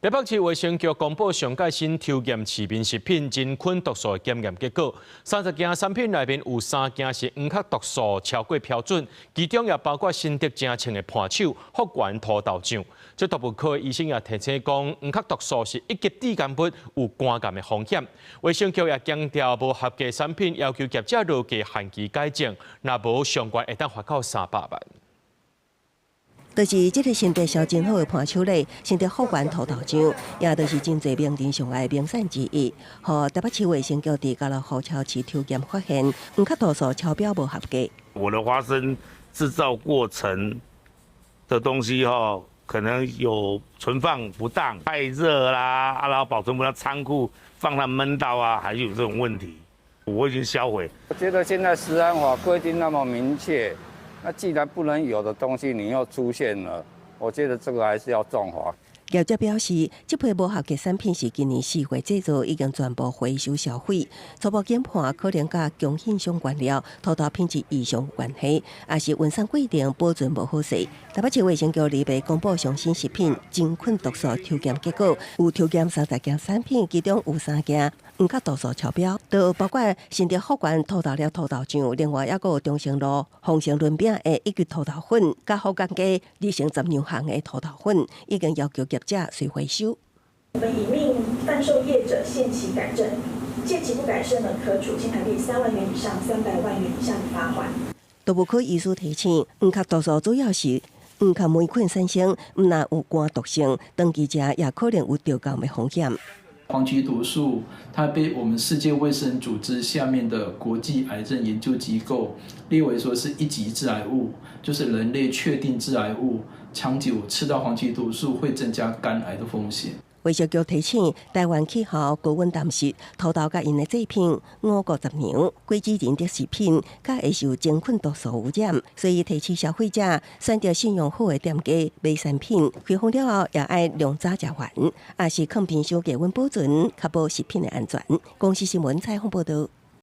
台北市卫生局公布上届新抽验市面食品真菌毒素的检验结果，30件产品内面有3件是黄壳毒素超过标准，其中也包括新竹正清的盘手、福源土豆酱。这毒物科医生也提醒讲，黄壳毒素是一级致癌物，有肝癌的风险。卫生局也强调，无合格产品要求业者落价限期改正，若无相关会当罚款300万。就是这个新竹销真好的盘手类，新竹福源土豆酱，也就是真侪名店上爱名产之一。和台北市卫生局伫加了后桥市抽检发现，黄壳毒素超标无合格。我的花生制造过程的东西可能有存放不当、太热啦，然后保存不到仓库，放它闷到啊，还有这种问题。我已经销毁。我觉得现在食安法规定那么明确。那既然不能有的东西你又出现了，我觉得这个还是要重罚。业者表示，这批无合格产品是今年4月制造，已经全部回收销毁。初步检判可能甲供应相关了，土豆品质异常有关系，也是运送过程保存无好势。台北市卫生局立白公布上新食品真菌毒素抽检结果，有抽检30件产品，其中有3件黄壳毒素超标，都包括新竹福源土豆粒土豆酱，另外还有中兴路丰盛润饼的1级土豆粉，甲福源街2成10样行的土豆粉，已经要求业者随回收。我们已命贩售业者限期改正，届期不改正呢，可处新台币3万元以上300万元以下的罚款。毒物科医师提醒，黄壳毒素主要是黄壳霉菌产生，毋但有肝毒性，长期食也可能有掉肛的风险。黄曲毒素，它被我们世界卫生组织下面的国际癌症研究机构列为说是1级致癌物，就是人类确定致癌物，长久吃到黄曲毒素会增加肝癌的风险。卫生局提醒，台湾气候高温淡湿，土豆甲因的制品5谷杂粮、果子仁的食品，甲会受真菌毒素污染，所以提醒消费者选择信用好的店家买产品，开封了后也爱量早食完，也是抗冰箱低温保存，确保食品的安全。公司新闻采访报道。